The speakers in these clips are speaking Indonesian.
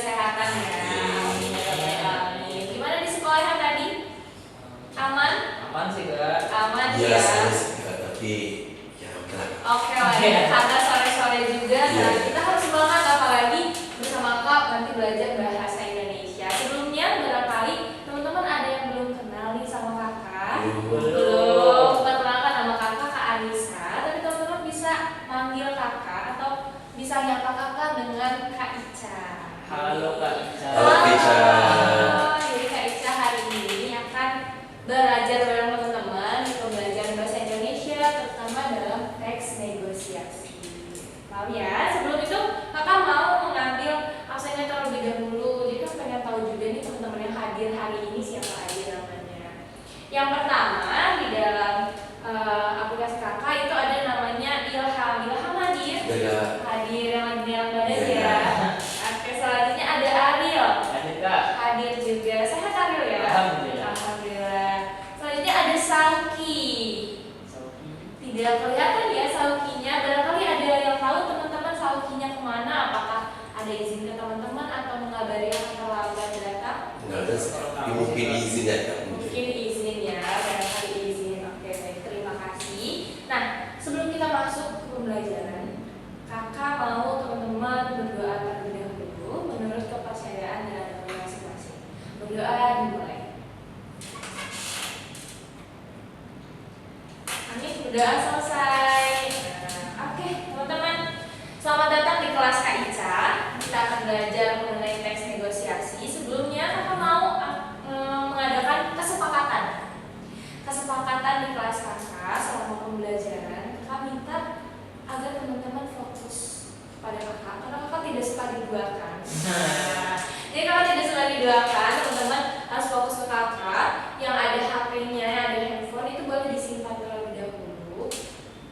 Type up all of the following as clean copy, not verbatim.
kesehatan ya. Amin. Gimana di sekolah tadi? Aman? Aman sih Kak. Aman Iya, ya. tapi ya udah. Oke lah ya, karena sore-sore juga. Nah, Iya. kita harus semangat apalagi bersama Kak nanti belajar bahasa Indonesia. Sebelumnya barangkali teman-teman ada yang belum kenal nih sama Kakak. Belum. Perkenalkan nama Kakak Kak Anissa, tapi teman-teman bisa manggil Kakak atau bisa nyapa Kakak dengan Kak Ica. Halo Kak Ica. Halo, Kak Ica. Jadi Kak Ica hari ini akan belajar bareng teman-teman di pembelajaran bahasa Indonesia, terutama dalam teks negosiasi. Paham ya? Sebelum itu Kakak mau mengambil absennya terlebih dahulu. Jadi kan pengen tahu juga nih teman-teman yang hadir hari ini siapa aja namanya. Yang pertama di dalam aplikasi Kakak itu ada namanya Ilham. Ilham hadir? Iya. Hadir yang lagi dalam badan Iya. ya. Oke, selanjutnya ada Ariel. Hadir Kak. Hadir juga. Sehat Ariel ya? Alhamdulillah. Alhamdulillah. Selanjutnya ada Sauki. Sauki. Tidak kelihatan ya Saukinya. Barangkali ada yang tahu teman-teman Saukinya kemana? Apakah ada izin ke teman-teman atau mengabari yang terlambat datang? Enggak ada sih. Mungkin izin ya Kak. Mungkin izin ya, barangkali izin. Oke, baik, terima kasih. Nah, sebelum kita masuk ke pembelajaran, Kakak mau teman-teman berdoa terlebih dahulu menurut kepercayaan dan agama masing-masing. Berdoa dimulai. Amin, berdoa selesai. Nah, oke, teman-teman, selamat datang di kelas Kak Ica. Kita akan belajar mengenai teks negosiasi. Sebelumnya Kakak mau mengadakan kesepakatan. Kesepakatan di kelas Kakak selama pembelajaran. Kakak minta agar teman-teman fokus pada Kakak, karena Kakak tidak suka diduakan. Nah, jadi kalau tidak suka diduakan, teman-teman harus fokus ke Kakak. Yang ada HP-nya, ada handphone itu boleh disimpan terlebih dahulu.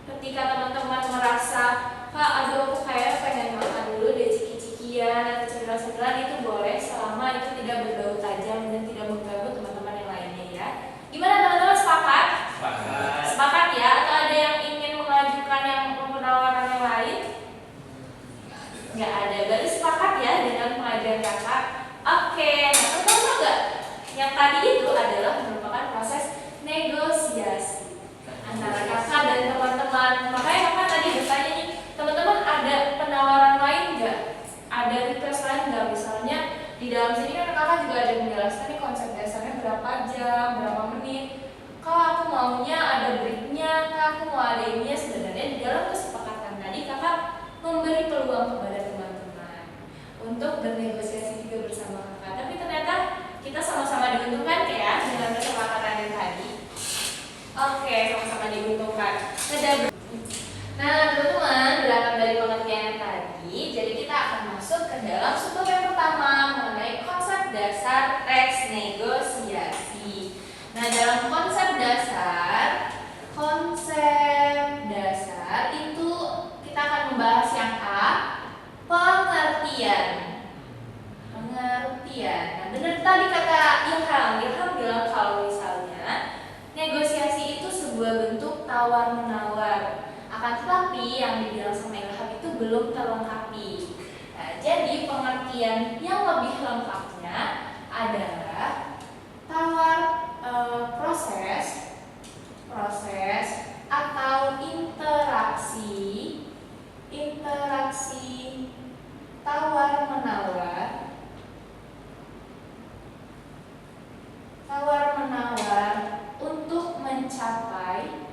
Ketika teman-teman merasa, Kak, aduh aku kayak pengen makan dulu deh ciki-cikian atau cemilan-cemilan, itu boleh selama itu tidak berbau tajam dan tidak mengganggu teman-teman yang lainnya ya. Gimana teman-teman, sepakat? Sepakat. Sepakat ya? Atau ada yang ingin mengajukan yang penawaran yang lain? Nggak ada, berarti sepakat ya dengan pengajuan Kakak. Oke, nah teman-teman tahu nggak? Yang tadi itu adalah merupakan proses negosiasi antara Kakak dan teman-teman. Makanya Kakak tadi bertanya nih, teman-teman ada penawaran lain nggak? Ada request lain nggak? Misalnya di dalam sini kan Kakak juga ada menjelaskan nih konsep dasarnya berapa jam, berapa menit. Kak, aku maunya ada breaknya, Kak, aku mau ada ininya. Sebenarnya di dalam kesepakatan tadi Kakak memberi peluang kepada teman-teman untuk bernegosiasi juga bersama Kakak. Tapi ternyata kita sama-sama diuntungkan ya dengan kesepakatan yang tadi. Oke, sama-sama diuntungkan. Nah, teman-teman, berangkat dari pengertian yang tadi, jadi kita akan masuk ke dalam sub yang pertama mengenai konsep dasar teks negosiasi. Nah, dalam konsep dasar itu kita akan membahas yang A, pengertian. Nah, benar tadi kata Ilham bilang kalau misalnya negosiasi itu sebuah bentuk tawar-menawar. Akan tetapi yang dibilang sama Ilham itu belum terlengkapi. Nah, jadi pengertian yang lebih lengkapnya adalah proses atau interaksi tawar-menawar untuk mencapai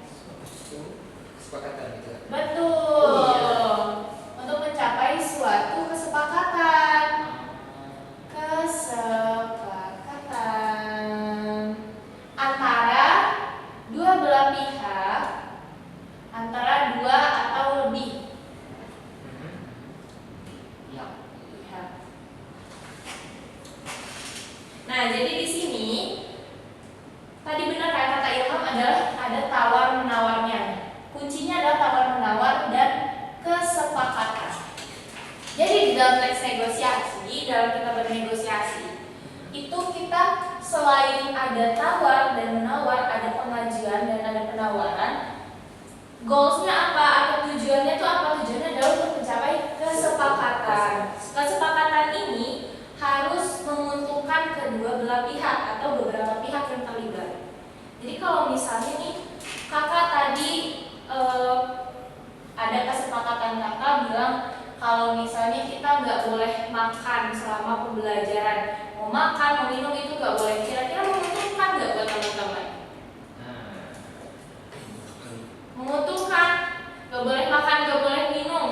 Kesepakatan gitu. betul. Oh, iya. Untuk mencapai suatu kesepakatan. Antara dua belah pihak, antara dua atau lebih pihak. Nah, jadi di sini tadi benar kata Ilham adalah ada tawar menawarnya. Kuncinya adalah tawar menawar dan kesepakatan. Jadi di dalam teks negosiasi, dalam kita bernegosiasi, itu kita selain ada tawar dan menawar, ada pengajuan dan ada penawaran. Goalsnya apa? Atau tujuannya itu apa? Tujuannya adalah untuk mencapai kesepakatan. Kesepakatan ini Jadi kalau misalnya nih kakak tadi ada kesepakatan kakak bilang kalau misalnya kita nggak boleh makan selama pembelajaran, mau makan, mau minum itu nggak boleh. Kira-kira menguntungkan nggak buat teman-teman? Nah, Menguntungkan, nggak boleh makan, nggak boleh minum,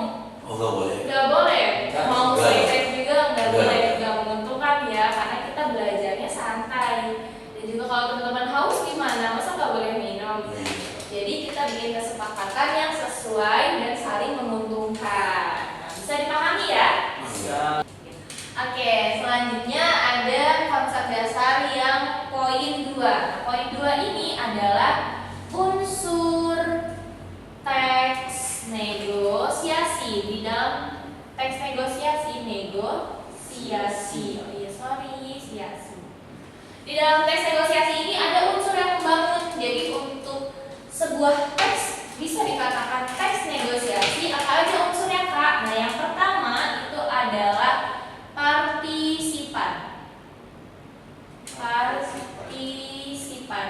Oh nggak boleh. nggak boleh. Mau Nggak. selesai juga nggak Nggak. boleh, nggak menguntungkan ya, karena kita belajarnya santai. Dan juga kalau teman-teman haus gimana? Masa nggak boleh minum? Jadi kita bikin kesepakatan yang sesuai dan saling menguntungkan. Nah, bisa dipahami ya? bisa. Oke, selanjutnya ada konsep dasar yang poin 2. Nah, poin 2 ini adalah unsur teks negosiasi. Di dalam teks negosiasi, siasi. Di dalam teks negosiasi ini ada unsur yang membangun. Jadi untuk sebuah teks bisa dikatakan teks negosiasi. Apa aja unsurnya, Kak? Nah, yang pertama itu adalah partisipan.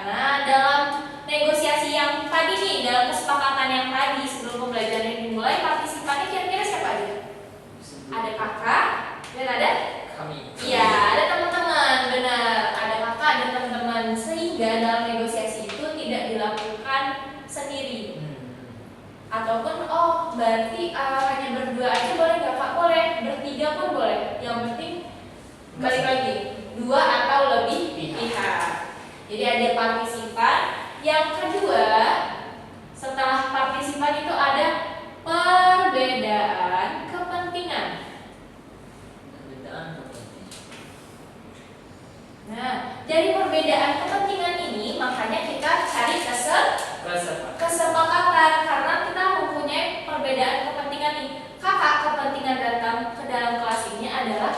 Nah, dalam negosiasi yang tadi nih, dalam kesepakatan yang tadi sebelum pembelajaran dimulai, partisipannya kira-kira siapa aja? Ada kakak dan ada? Kami. Iya, ada teman-teman, benar. Ada kakak dan teman-teman, sehingga dalam negosiasi itu tidak dilakukan sendiri. Ataupun berarti hanya berdua aja boleh nggak, Kak? Boleh, bertiga pun boleh. Yang penting balik lagi 2 atau lebih pihak. Jadi ada partisipan. Yang kedua, setelah partisipan itu ada perbedaan kepentingan. Nah, dari perbedaan kepentingan ini makanya kita cari kesepakatan karena kita mempunyai perbedaan kepentingan nih. Kakak kepentingan datang ke dalam kelas ini adalah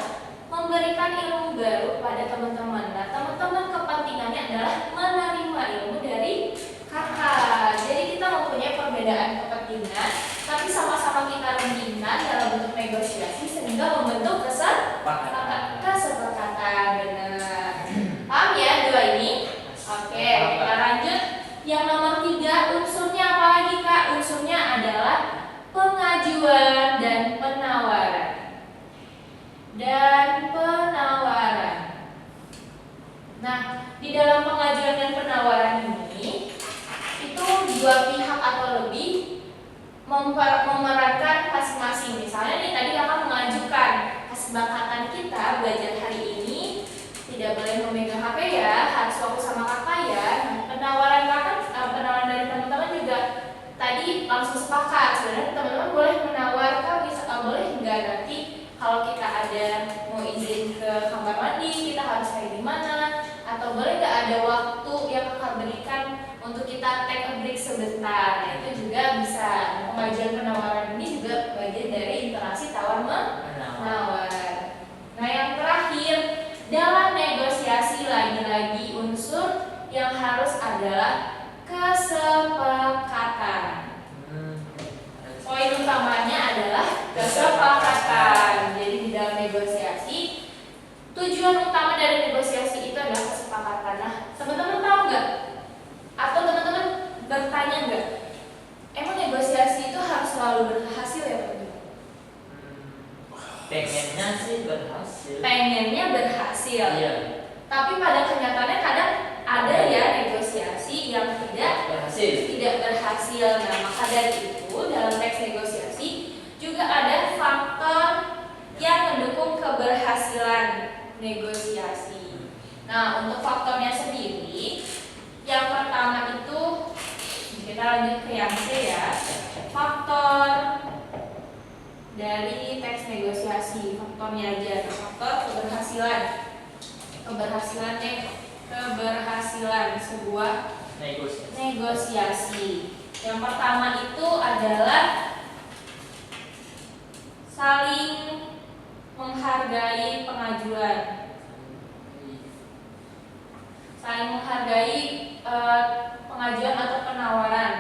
memberikan ilmu baru pada teman-teman. Nah, teman-teman kepentingannya adalah menerima ilmu dari kakak. Jadi kita mempunyai perbedaan kepentingan, tapi sama-sama kita rundingkan dalam bentuk negosiasi sehingga membentuk kesepakatan. Benar. Paham ya 2 ini? Oke, kita lanjut. Yang nomor 3, unsurnya apa lagi, Kak? Unsurnya adalah pengajuan dan penawaran. Nah, di dalam pengajuan dan penawaran ini itu 2 pihak atau lebih memerankan masing-masing. Misalnya nih tadi kakak mengajukan kesepakatan kita belajar hari ini tidak boleh memegang HP ya, harus fokus sama kakak ya. Penawaran penawaran dari teman-teman juga tadi langsung sepakat. Sebenarnya teman-teman boleh menawar, bisa boleh nggak nanti kalau kita ada mau izin ke kamar mandi kita harus kayak gimana, atau boleh nggak ada waktu yang kakak berikan untuk kita take a break sebentar. Nah, itu juga bisa. Pengajuan penawaran ini juga bagian dari interaksi tawar menawar. Nah, yang terakhir dalam negosiasi lagi-lagi unsur yang harus adalah kesepakatan. Poin utamanya adalah kesepakatan. Jadi di dalam negosiasi tujuan utama dari negosiasi itu adalah kesepakatan. Nah, teman-teman tahu nggak? Atau teman-teman bertanya nggak? Emang negosiasi itu harus selalu berhasil ya, teman-teman? Pengennya sih berhasil. Pengennya berhasil. Iya. Tapi pada kenyataannya kadang ada ya negosiasi yang tidak berhasil. Nah, maka dari itu dalam teks negosiasi juga ada faktor yang mendukung keberhasilan negosiasi. Nah, untuk faktornya sendiri, yang pertama itu kita lanjut ke yang C ya. Faktor dari teks negosiasi, faktornya aja, faktor keberhasilan sebuah negosiasi. Yang pertama itu adalah saling menghargai pengajuan, saling menghargai pengajuan atau penawaran.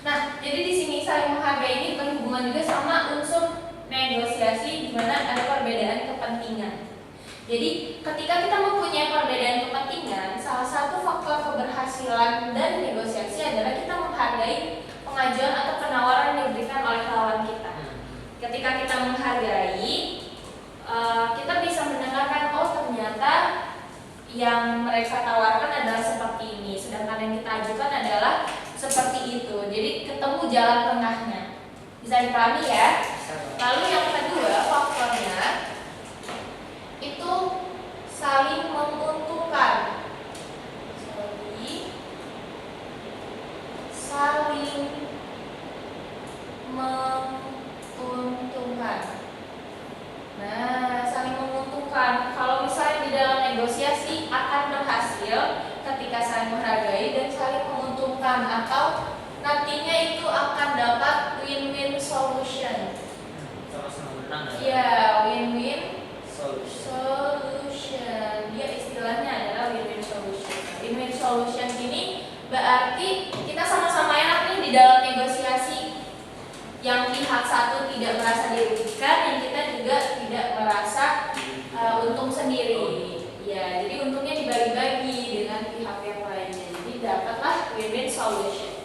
Nah, jadi di sini saling menghargai ini berhubungan berhubungan juga sama unsur negosiasi di mana ada perbedaan kepentingan. Jadi ketika kita mempunyai perbedaan kepentingan, salah satu faktor keberhasilan dan negosiasi adalah kita menghargai pengajuan atau penawaran yang diberikan oleh lawan kita. Ketika kita menghargai, kita bisa mendengarkan, oh ternyata yang mereka tawarkan adalah seperti ini, sedangkan yang kita ajukan adalah seperti itu. Jadi ketemu jalan tengahnya. Bisa dipahami ya? Lalu yang kedua faktornya itu saling menguntungkan. Saling menguntungkan. Nah, saling menguntungkan. Kalau misalnya di dalam negosiasi akan berhasil ketika saling menghargai dan saling menguntungkan, atau nantinya itu akan dapat win-win solution. Sama-sama menang Ya, win-win solution. Dia istilahnya adalah win-win solution. Win-win solution ini berarti kita sama-sama enak nih di dalam negosiasi. Yang pihak satu tidak merasa dirugikan, yang kita juga tidak merasa untung sendiri. Ya, jadi untungnya dibagi-bagi dengan pihak yang lainnya. Jadi dapatlah win-win solution.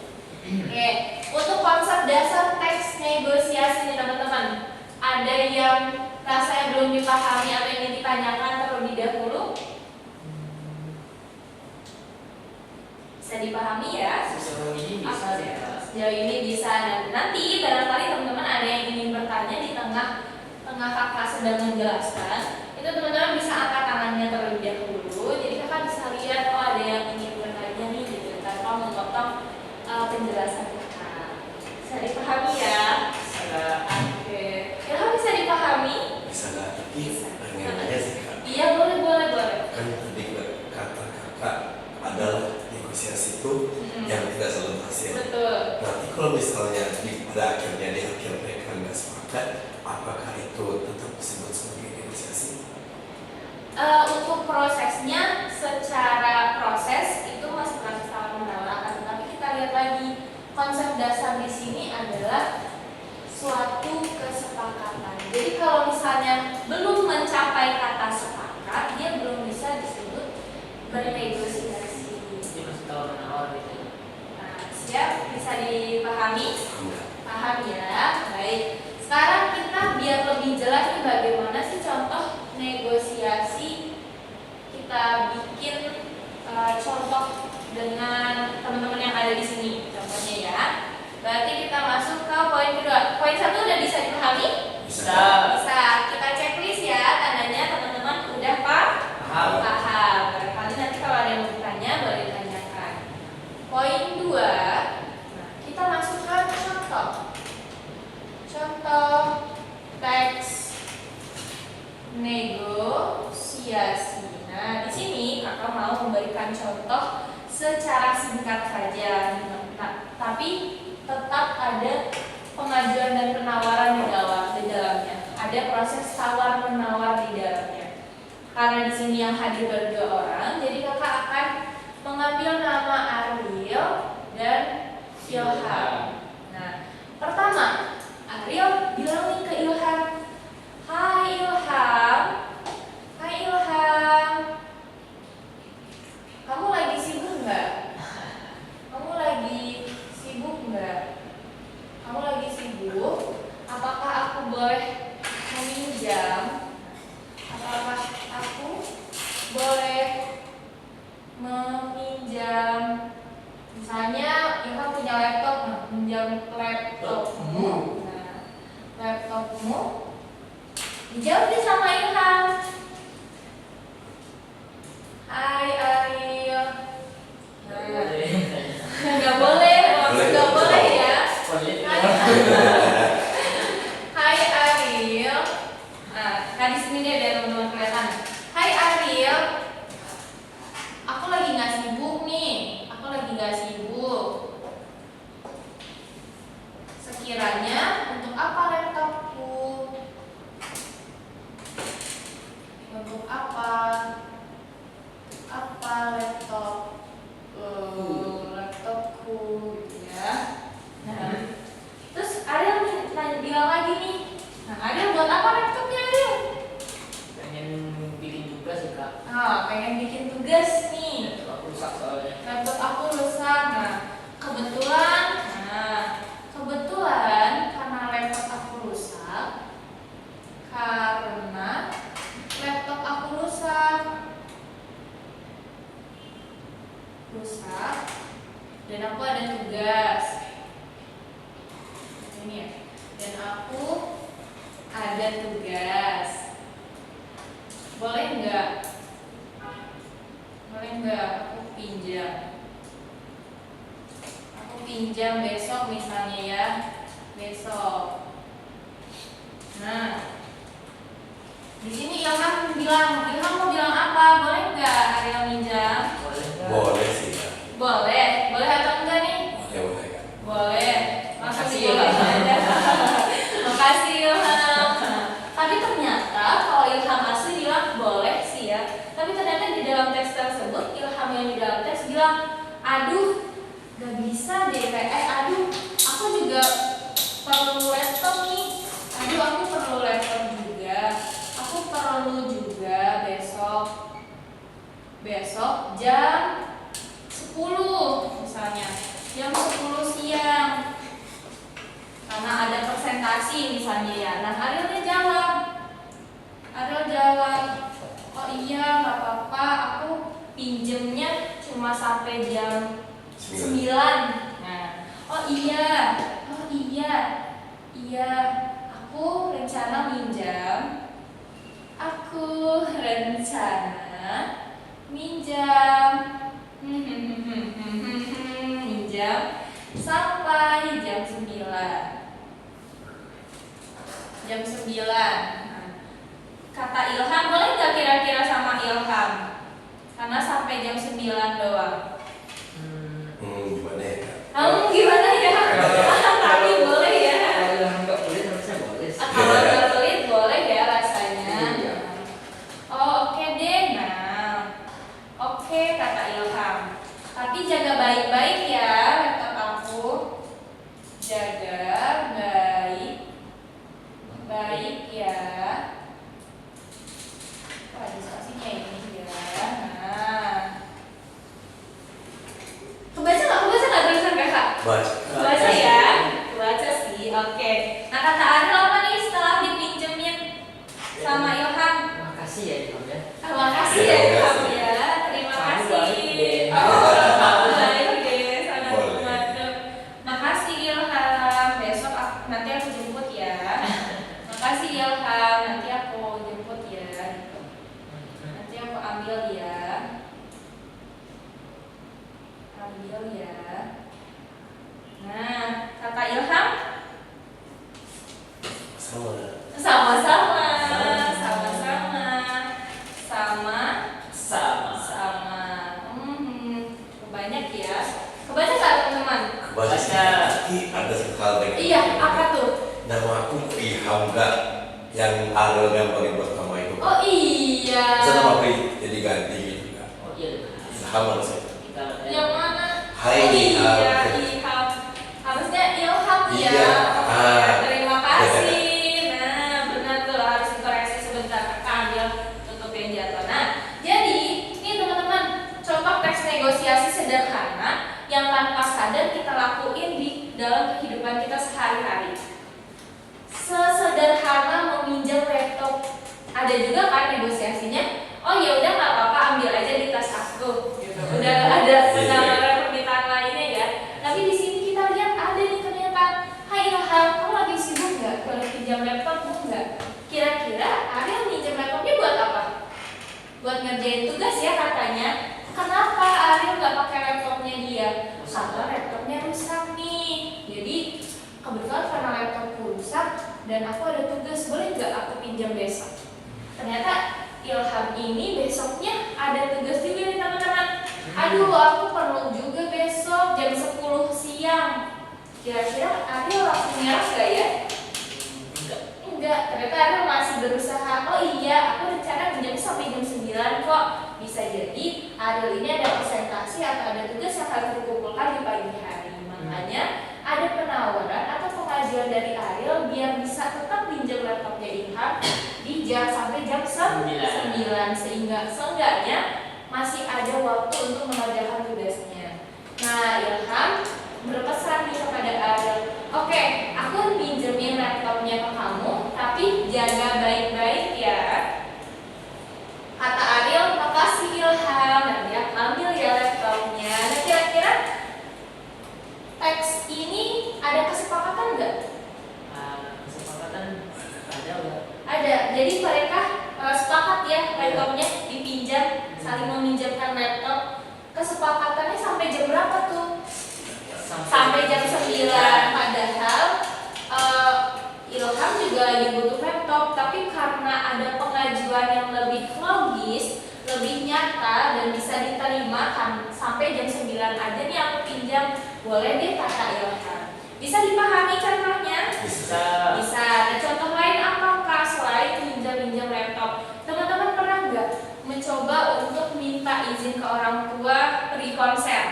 Oke, untuk konsep dasar teks negosiasi nih teman-teman, ada yang rasanya belum dipahami atau ingin ditanyakan terlebih dahulu? Bisa dipahami ya? Sejauh ini bisa Oke, ya. sejauh ini bisa. Dan nanti barangkali teman-teman ada yang ingin bertanya di tengah kakak sedang menjelaskan, itu teman-teman bisa angkat tangannya terlebih dahulu. Jadi kakak bisa lihat, oh ada yang ingin bertanya nih gitu, tanpa memotong penjelasan kakak. Bisa dipahami ya? Oke, kakak bisa dipahami? Bisa nggak? Tapi pengen nanya sih kak. Iya, boleh. Kan tadi kata kakak adalah negosiasi itu yang tidak selalu berhasil. Betul. Berarti kalau misalnya pada akhirnya di akhir mereka nggak sepakat, apakah itu tetap disebut sebagai negosiasi? Untuk prosesnya, secara proses itu masih proses tawar menawar, tetapi kita lihat lagi konsep dasar di sini adalah suatu kesepakatan. Jadi kalau misalnya belum mencapai kata sepakat, dia belum bisa disebut bernegosiasi. Jadi masih tawar menawar gitu. Nah, siap? Bisa dipahami? Enggak. Paham ya? Baik. Sekarang kita biar lebih jelas nih bagaimana sih contoh negosiasi. Kita bikin contoh dengan teman-teman yang ada di sini. Contohnya ya. Berarti kita masuk ke poin kedua. Poin satu udah bisa dipahami? Bisa. Bisa. Kita checklist ya. Tandanya teman-teman udah paham. Barangkali nanti kalau ada yang mau ditanya boleh ditanyakan. Poin 2, nah, kita masukkan contoh. Contoh teks negosiasi. Nah, di sini kakak mau memberikan contoh secara singkat saja. Nah, tapi tetap ada pengajuan dan penawaran di dalamnya. Ada proses tawar menawar di dalamnya. Karena di sini yang hadir baru 2 orang, jadi kakak akan mengambil nama Ariel dan Ilham. Nah, pertama, Ariel bilang nih ke Ilham, Hai Ilham, kamu lagi sibuk nggak? Apakah aku boleh meminjam? Apakah aku boleh meminjam? Misalnya Ilham punya laptop, pinjam laptopmu. Nah, laptopmu dijawab deh sama Ilham. Hai Ariel. Nggak boleh, maksud nggak boleh ya. Hai Ariel. Nah di sini dia ada teman-teman kelihatan. Hai Ariel, aku lagi nggak sibuk nih. Sekiranya untuk apa laptopku? Untuk apa laptopku gitu ya. Nah, terus Ariel Pengen bikin tugas nih. Laptop aku rusak soalnya. Laptop aku rusak. Kebetulan karena laptop aku rusak, dan aku ada tugas ini ya, dan aku ada tugas, boleh nggak aku pinjam besok misalnya ya, besok. Nah, di sini Ilham mau bilang apa? Boleh nggak Ariel minjam? Boleh nggak? Boleh sih ya. Boleh atau enggak nih? Boleh kan. Boleh. Langsung Makasih, dibolehin Ilham. aja. Makasih Ilham. Tapi ternyata kalau Ilham asli bilang boleh sih ya. Tapi ternyata di dalam teks tersebut Ilham yang di dalam teks bilang, aduh, gak bisa deh. Aduh, aku juga perlu laptop nih. Aduh, aku perlu laptop juga. Aku perlu juga besok jam 10 misalnya, jam 10 siang karena ada presentasi misalnya ya. Nah, Ariel jawab, oh iya nggak apa-apa, aku pinjemnya cuma sampai jam 9. Nah, oh iya, aku rencana minjam minjam sampai jam 9. Nah, kata Ilham, boleh nggak kira-kira sama Ilham? Karena sampai jam 9 doang. Gimana ya? Gimana ya? Tapi boleh ya. Kalau Ilham nggak boleh, harusnya boleh sih. Kalau nggak pelit boleh ya rasanya. Iya. Oh, oke deh. Nah, oke kata Ilham. Tapi jaga baik-baik ya laptop aku. Jaga baik ya. Wah, diskusinya ini ya. Nah, kebaca nggak tulisan kakak? Baca ya, baca sih. Oke. Nah, kata Ariel apa nih setelah dipinjemin sama Ilham? Makasih ya Ilham ya. Terima kasih ya Ilham ya. Terima Kamu kasih. baik deh. Baik deh, sangat Boleh. membantu. Makasih Ilham. Besok nanti aku jemput ya. Makasih Ilham. Nanti aku jemput ya. Nanti aku ambil ya. Nah, kata Ilham sama-sama. Banyak ya. Kebaca nggak teman-teman? Baca. Ada satu hal yang Iya, apa tuh? nama aku Ilham nggak yang Ariel gambarin pertama itu. Oh iya. Bisa nama aku jadi ganti gitu kan. Oh iya. Ilham harusnya. Kita Yang mana? Hai Oh, iya, Ilham. Ilham. Harusnya Ilham ya. Iya. Oh, terima kasih. Nah, benar tuh, harus dikoreksi sebentar. Ambil tutup yang jatuh. Nah, jadi ini teman-teman, coba teks negosiasi sederhana yang tanpa sadar kita lakuin di dalam kehidupan kita sehari-hari. Sesederhana meminjam laptop. Ada juga kan negosiasinya. Oh ya udah nggak apa-apa, ambil aja di tas aku. Gitu. Udah ada penawaran permintaan lainnya ya. Tapi di sini kita lihat ada nih ternyata. Hai Ilham, kamu lagi sibuk nggak? Boleh pinjam laptopmu nggak? Kira-kira Ariel minjam laptopnya buat apa? Buat ngerjain tugas ya katanya. Kenapa Ariel nggak pakai laptopnya dia? Karena laptopnya rusak nih. Jadi kebetulan karena laptopku rusak dan aku ada tugas, boleh nggak aku pinjam besok? Ternyata Ilham ini besoknya ada tugas juga nih teman-teman. Aduh, aku perlu juga besok jam 10 siang. Kira-kira Ariel langsung nyerah nggak ya? Enggak, ternyata Ariel masih berusaha. Oh iya, aku rencana pinjam sampai jam 9 kok. Bisa jadi Ariel ini ada presentasi atau ada tugas yang harus dikumpulkan di pagi hari. Makanya ada penawaran atau pengajuan dari Ariel biar bisa tetap pinjam laptopnya Ilham di jam sampai jam 9 sehingga seenggaknya masih ada waktu untuk mengerjakan tugasnya. Nah, Ilham berpesan nih kepada Ariel, oke, aku pinjemin laptopnya ke kamu, tapi jaga baik-baik ya. Kata Ariel, makasih Ilham, dan dia ambil ya laptopnya. Nah, kira-kira teks ini ada kesepakatan nggak? Kesepakatan ada nggak? Ada. Jadi mereka sepakat ya laptopnya dipinjam, saling meminjamkan laptop. Kesepakatannya sampai jam berapa tuh? Sampai jam 9. Padahal Ilham juga lagi butuh laptop, tapi karena ada pengajuan yang lebih logis, lebih nyata dan bisa diterima kan, sampai jam 9 aja nih aku pinjam, boleh deh kata Ilham. Bisa dipahami contohnya? Bisa. Bisa. Nah, contoh lain apakah selain pinjam laptop? Teman-teman pernah nggak mencoba untuk minta izin ke orang tua pergi konser?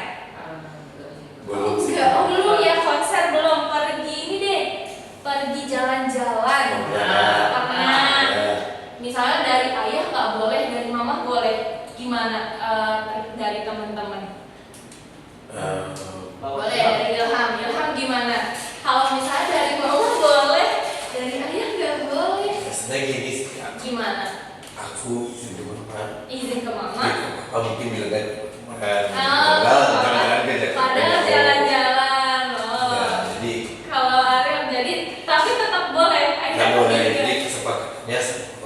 Belum sih. Enggak, oh belum ya, konser belum, pergi ini deh, pergi jalan-jalan. Pernah. Misalnya dari ayah nggak boleh, dari mama boleh. Gimana dari teman-teman? Boleh dari Ilham. Ilham gimana? Kalau misalnya dari mama boleh, dari ayah nggak boleh. Biasanya gini sih, Gimana? aku izin ke mama. Izin ke mama? Apa mungkin bilang kan makan. Padahal Padahal jalan-jalan. Oh. Ya, jadi Kalau Ariel jadi, tapi tetap boleh. nggak boleh. Jadi kesepakatannya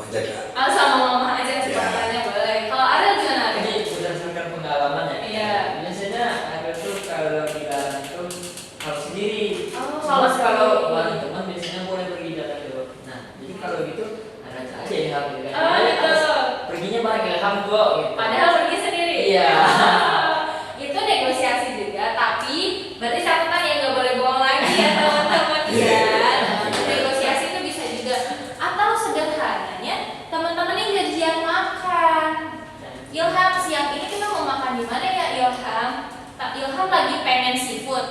jaga. Sama mama aja kesempatannya boleh. Kalau Ariel gimana? Jadi berdasarkan pengalaman ya. Iya. Biasanya ada tuh kalau di jalan itu harus sendiri. Oh, Kalau sendiri. bareng teman biasanya boleh pergi jalan dulu. Nah, jadi kalau gitu ada aja ya gitu kan. Oh, gitu. Perginya bareng Ilham gua gitu. Padahal pergi sendiri. Iya. Itu negosiasi juga, tapi berarti catatan ya nggak boleh bohong lagi ya teman-teman ya. Negosiasi itu bisa juga, atau sederhananya teman-teman ini gajian makan. Ilham, siang ini kita mau makan di mana ya Ilham? Ilham lagi pengen seafood,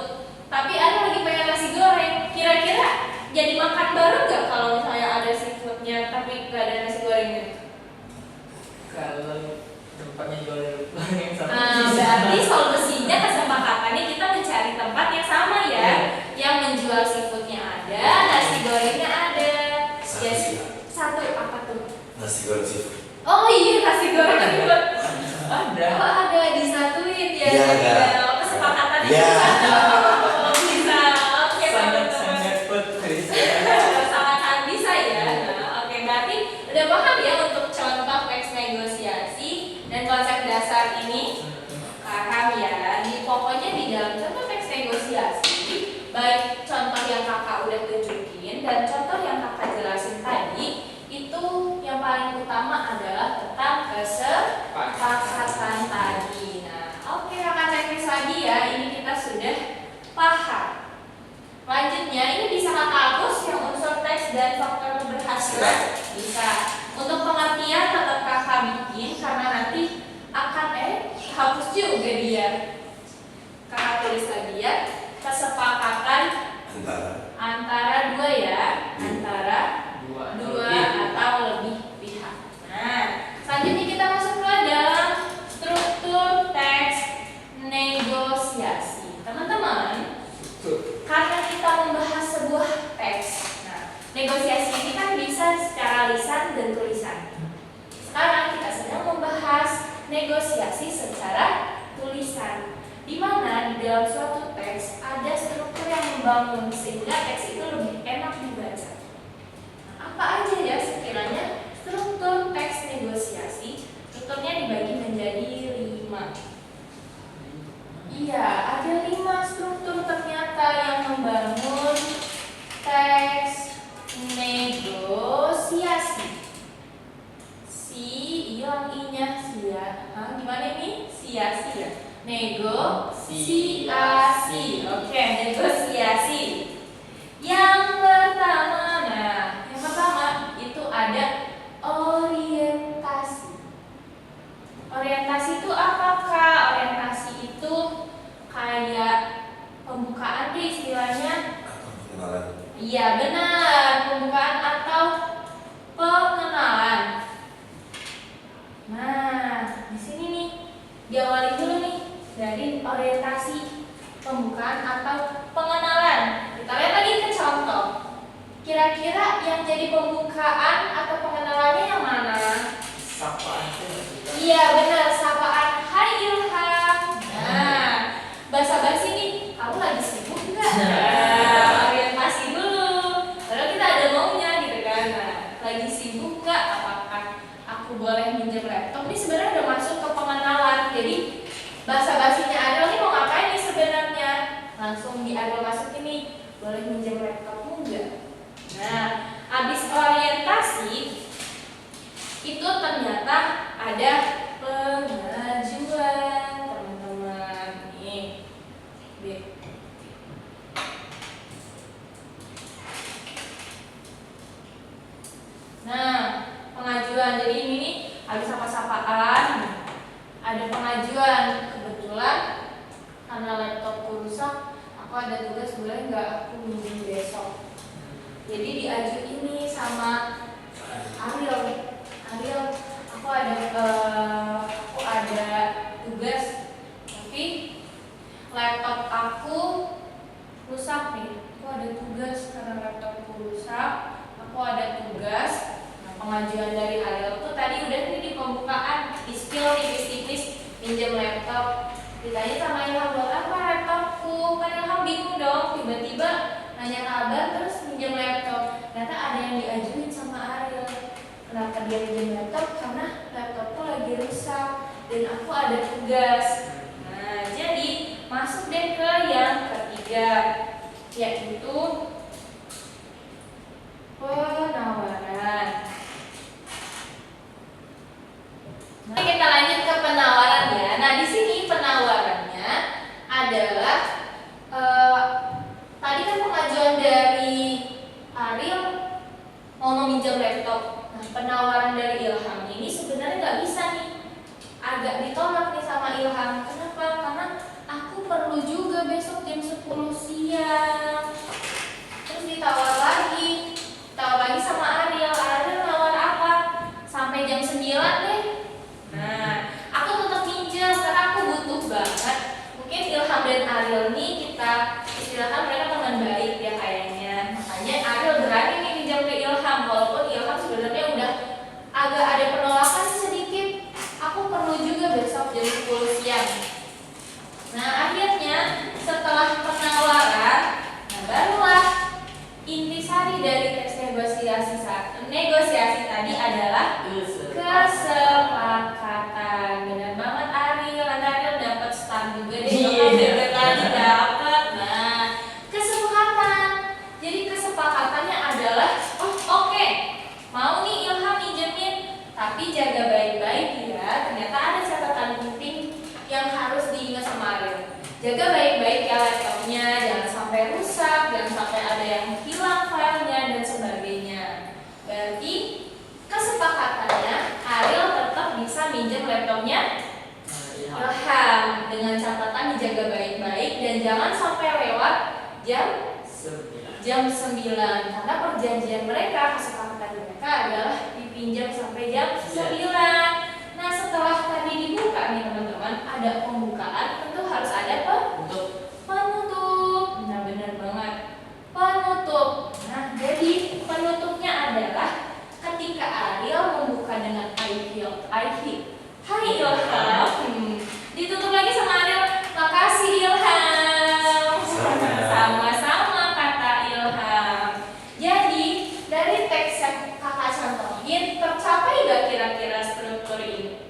tapi ada lagi pengen nasi goreng. Kira-kira jadi makan bareng nggak kalau misalnya ada seafoodnya tapi nggak ada nasi gorengnya? Kalau tempatnya jual barang yang sama. Berarti solusinya kesepakatannya kita mencari tempat yang sama ya, yang menjual seafoodnya ada, nasi gorengnya ada. Jadi satu apa tuh? Nasi goreng seafood. Oh iya, nasi goreng seafood. Ada. Oh ada, disatuin ya. Iya, ada. Kesepakatannya Iya. bisa. Bisa. Oke, teman-teman. Sangat betul. Sangat bisa ya. Nah, oke, berarti udah paham ya untuk contoh teks negosiasi dan konsep dasar ini. Paham ya. Pokoknya di dalam contoh teks negosiasi, baik contoh yang kakak udah tunjukin dan contoh yang kakak jelasin tadi, itu yang paling utama adalah tentang kesepakatan tadi. Nah, oke, kakak teknis lagi ya. Ini kita sudah paham. Selanjutnya, ini bisa kakak hapus yang unsur teks dan faktor keberhasilan. Bisa. Untuk pengertian tetap kakak bikin karena nanti akan hapus juga dia. Kakak tulis lagi ya. Kesepakatan antara dua ya, antara dua atau lebih pihak. Nah, selanjutnya kita masuk ke dalam struktur teks negosiasi. Teman-teman, karena kita membahas sebuah teks, nah, negosiasi ini kan bisa secara lisan dan tulisan. Sekarang kita sedang membahas negosiasi secara tulisan, di mana di dalam suatu teks ada struktur yang membangun sehingga teks itu lebih enak dibaca. Apa aja ya sekiranya struktur teks negosiasi? Strukturnya dibagi menjadi 5. Iya, ada 5 struktur ternyata yang membangun teks negosiasi. Hilang i-nya sia. Gimana ini? Siasi ya. Negosiasi. Oke, negosiasi. Yang pertama, itu ada orientasi. Orientasi itu apakah? Orientasi itu kayak pembukaan deh istilahnya. Pengenalan. Iya benar, pembukaan atau pengenalan. Nah, di sini nih diawali dulu nih dari orientasi pembukaan atau pengenalan. Kita lihat lagi ke contoh. Kira-kira yang jadi pembukaan atau pengenalannya yang mana? Sapaan itu. Iya benar, sapaan. Hai Ilham. Nah, basa-basi nih, kamu lagi sibuk nggak? Nah, orientasi dulu. Lalu kita ada maunya gitu kan. Nah, lagi sibuk nggak? Apakah aku boleh minjem laptop? Ini sebenarnya udah masuk ke pengenalan. Jadi basa-basinya Ariel nih mau ngapain nih sebenarnya? Langsung di Ariel masuk ini, boleh minjem laptopmu nggak? Nah, habis orientasi itu ternyata ada pengajuan teman-teman nih. B. Nah, pengajuan. Jadi ini nih habis sapa-sapaan ada pengajuan. Kebetulan karena laptopku rusak, aku ada tugas, boleh nggak aku minjem besok? Jadi diajuin ini sama Ariel, aku ada tugas, tapi laptop aku rusak nih. Aku ada tugas karena laptopku rusak. Aku ada tugas. Nah, pengajuan dari Ariel tuh tadi udah nih di pembukaan, di skill tipis-tipis minjem laptop. Ditanya sama Ilham, buat apa laptopku? Kan Ilham bingung dong, tiba-tiba nanya kabar terus minjem laptop. Ternyata ada yang diajuin sama Ariel. Kenapa dia minjem laptop? Karena laptopku lagi rusak dan aku ada tugas. Nah, jadi masuk deh ke yang ketiga, yaitu penawaran. Nah, kita lanjut ke penawaran ya. Nah, di sini penawarannya adalah tadi kan pengajuan dari Ariel mau meminjam laptop. Nah, penawaran dari Ilham ini sebenarnya nggak bisa nih, agak ditolak nih sama Ilham. Kenapa? Karena aku perlu juga besok jam 10 siang. Terus ditawar lagi sama Ariel. Ariel nawar apa? Sampai jam 9 deh. Nah, aku tetap minjem karena aku butuh banget. Mungkin Ilham dan Ariel nih kita istilahkan mereka teman baik ya kayaknya. Makanya Ariel berani nih minjam ke Ilham, walaupun Ilham sebenarnya udah agak ada penolakan sedikit. Aku perlu juga besok jam 10 siang. Nah, akhirnya setelah penawaran, nah barulah intisari dari teks negosiasi tadi adalah kesepakatan. Benar banget Ariel, Ariel dapat star juga deh. Iya. Tadi dapat. Nah, kesepakatan. Jadi kesepakatannya adalah, oke, mau nih Ilham minjemin, tapi jaga baik-baik ya. Ternyata ada catatan penting yang harus diingat sama Ariel. Jaga baik-baik ya laptopnya, jangan sampai rusak, jangan sampai ada yang hilang filenya dan sebagainya. Berarti kesepakatannya Ariel tetap bisa minjem laptopnya Ilham dengan catatan dijaga baik-baik dan jangan sampai lewat jam 9 karena perjanjian mereka, kesepakatan mereka adalah dipinjam sampai jam 9. Nah, setelah tadi dibuka nih teman-teman, ada pembukaan, tentu harus ada penutup. Nah, benar banget. Penutup. Nah, jadi penutupnya adalah ketika Ariel membuka dengan Hai Ilham. Ditutup lagi sama Ariel, makasih Ilham. Sama-sama kata Ilham. Jadi dari teks yang kakak contohin, tercapai gak kira-kira struktur ini?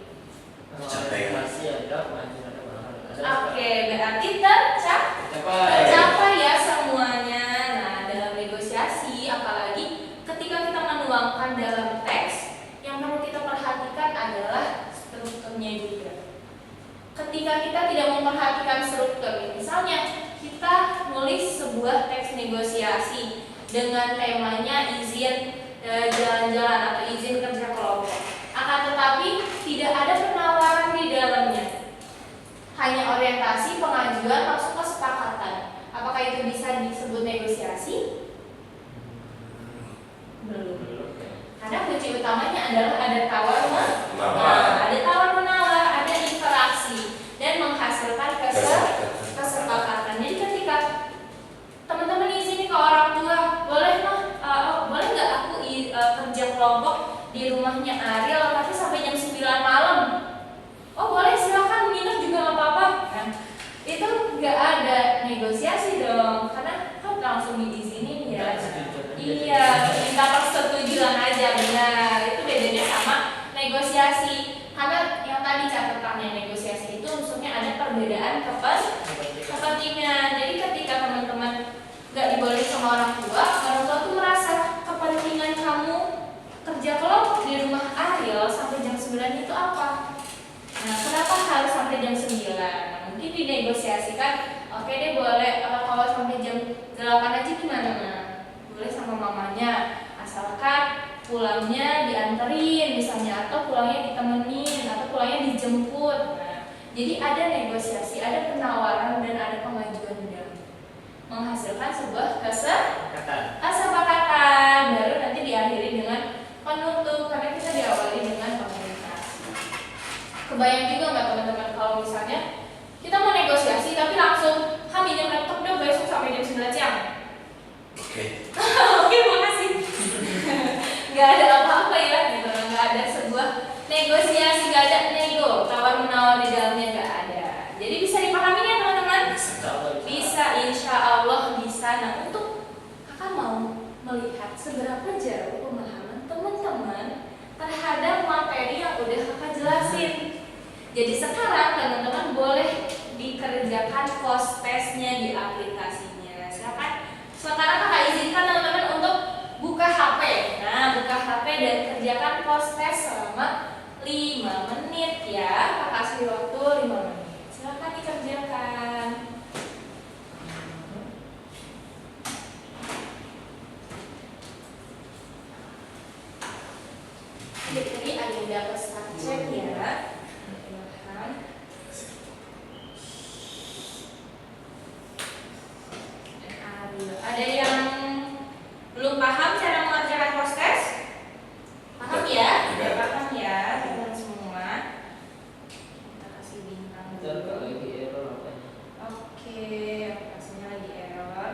Oke, berarti tercapai ya semuanya. Nah, dalam negosiasi, apalagi ketika kita menuangkan dalam teks, yang perlu kita perhatikan adalah strukturnya juga. Ketika kita tidak memperhatikan struktur, misalnya kita nulis sebuah teks negosiasi dengan temanya izin jalan-jalan atau izin kerja kelompok, akan tetapi tidak ada penawaran di dalamnya, hanya orientasi, pengajuan, masuk kesepakatan. Apakah itu bisa disebut negosiasi? Belum. Karena kunci utamanya adalah ada tawar menawar. Ada tawar menawar, arahnya negosiasi itu unsurnya ada perbedaan kepentingan. Jadi ketika teman-teman nggak dibolehin sama orang tua tuh merasa kepentingan kamu kerja kelompok di rumah Ariel sampai jam 9 itu apa? Nah, kenapa harus sampai jam 9? Nah, mungkin dinegosiasikan, oke deh boleh kalau sampai jam 8 aja gimana? Nah, boleh sama mamanya, asalkan pulangnya dianterin misalnya, atau pulangnya ditemenin, atau pulangnya dijemput. Nah, jadi ada negosiasi, ada penawaran, dan ada pengajuan damai, menghasilkan sebuah kesepakatan, baru nanti diakhiri dengan penutup, karena kita diawali dengan komunikasi. Kebayang juga nggak teman-teman kalau misalnya kita mau negosiasi tapi langsung minjem laptop dong besok sampai jam 9 siang. Oke. Oke, makasih. Nggak ada apa-apa ya, gitu. Nggak ada sebuah negosiasi, nggak ada nego, tawar menawar di dalamnya nggak ada. Jadi bisa dipahami ya teman-teman? Bisa, insya Allah bisa. Nah, untuk kakak mau melihat seberapa jauh pemahaman teman-teman terhadap materi yang udah kakak jelasin. Jadi sekarang teman-teman boleh dikerjakan post testnya di aplikasinya. Silakan. Sekarang kakak izinkan teman-teman untuk buka HP. Nah, buka HP dan kerjakan post test selama 5 menit ya. Kakak kasih waktu 5 menit. Silakan dikerjakan. Jadi agenda pesan cek ya. Ada yang belum paham cara mengerjakan post test? Paham ya? Tidak. Paham ya, teman semua. Kita kasih bintang dulu. lagi error apa? Oke, aplikasinya lagi error.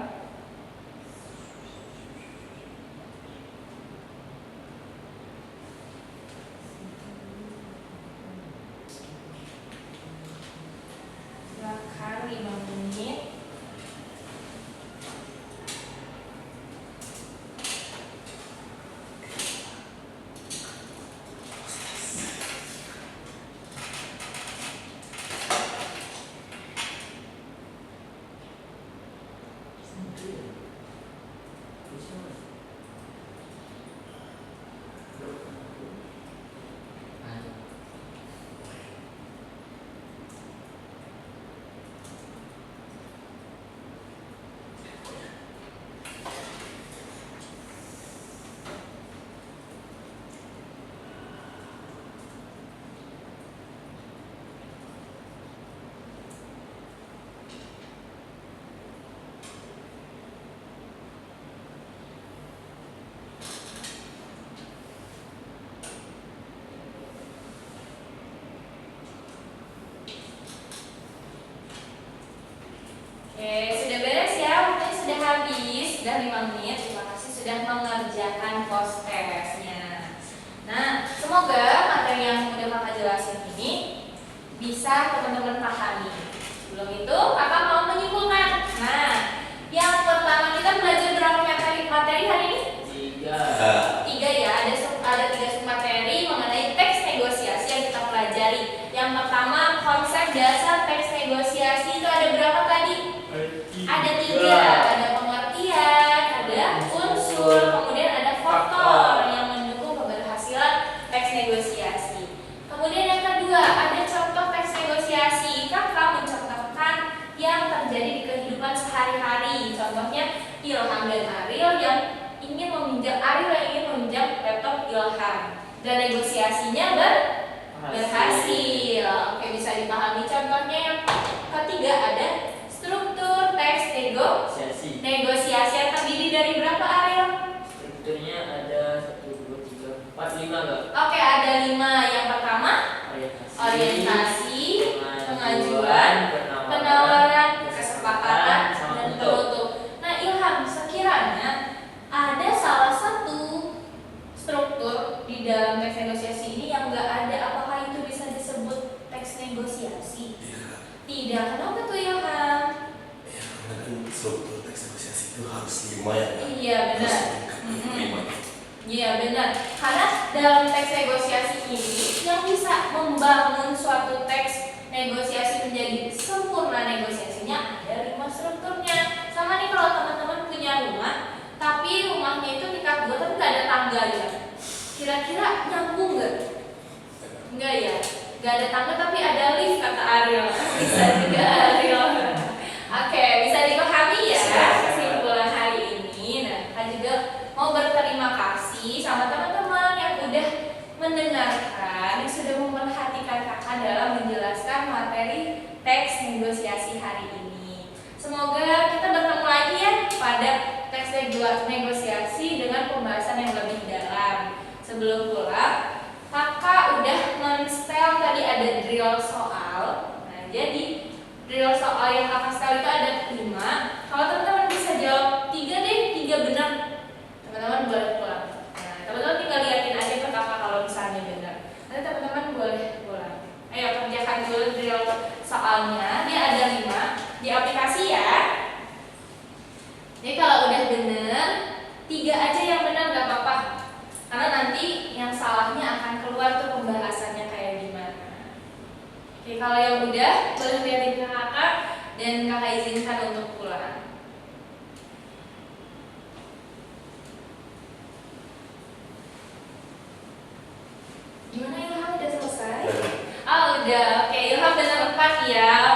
Silakan 5 menit. Oke, sudah beres ya, waktunya sudah habis, sudah 5 menit. Terima kasih sudah mengerjakan post testnya. Nah, semoga materi yang udah kakak jelasin ini bisa teman-teman pahami. Sebelum itu, kakak mau menyimpulkan. Nah, yang pertama kita belajar berapa materi hari ini? 3. 3 ya, ada 3 materi mengenai teks negosiasi yang kita pelajari. Yang pertama, konsep dasar teks negosiasi itu ada berapa tadi? Ada 3, ada pengertian, ada unsur, kemudian ada faktor yang mendukung keberhasilan teks negosiasi. Kemudian yang kedua, ada contoh teks negosiasi. Kakak mencontohkan yang terjadi di kehidupan sehari-hari. Contohnya Ilham dan Ariel yang ingin meminjam laptop Ilham, dan negosiasinya berhasil. Oke, bisa dipahami. Contohnya yang ketiga ada struktur teks negosiasi yang terdiri dari berapa, Ariel? Strukturnya ada 1, 2, 3, 4, 5 enggak? Oke, ada 5. Yang pertama orientasi, pengajuan, penawaran, kesepakatan, dan penutup. Nah, Ilham, sekiranya ada salah satu struktur di dalam teks negosiasi ini yang nggak ada, apakah itu bisa disebut teks negosiasi? Tidak. Kenapa tuh, Ilham? Ya, karena kan struktur teks negosiasi itu harus 5 ya. Iya, benar. Harus 5. Iya, benar. Karena dalam teks negosiasi ini yang bisa membangun suatu teks biasanya ada 5 strukturnya. Sama nih kalau teman-teman punya rumah, tapi rumahnya itu tingkat 2 tapi nggak ada tangganya. Kira-kira nyambung nggak? Enggak ya? Nggak ada tangga tapi ada lift kata Ariel. Bisa juga Ariel. Oke, bisa dipahami ya kesimpulan hari ini. Nah, Kak juga mau berterima kasih sama teman-teman yang udah mendengarkan, yang sudah memperhatikan Kakak dalam menjelaskan materi teks negosiasi hari ini. Semoga kita bertemu lagi ya pada teks negosiasi dengan pembahasan yang lebih dalam. Sebelum pulang, Kakak udah men-setel tadi ada drill soal. Nah, jadi drill soal yang Kakak setel itu ada 5. Kalau teman-teman bisa jawab 3 deh, 3 benar, teman-teman boleh pulang. Nah, teman-teman tinggal liatin aja ke Kakak kalau misalnya benar. Nanti teman-teman boleh pulang. Ayo kerjakan dulu drill soalnya. Dia ada 5 di aplikasi ya. Jadi kalau udah benar, 3 aja yang benar gak apa-apa. Karena nanti yang salahnya akan keluar tuh pembahasannya kayak gimana. Oke, kalau yang udah boleh liatin ke Kakak dan Kakak izinkan untuk pulang. Gimana Ilham, udah selesai? Oh udah, oke Ilham bener kan ya.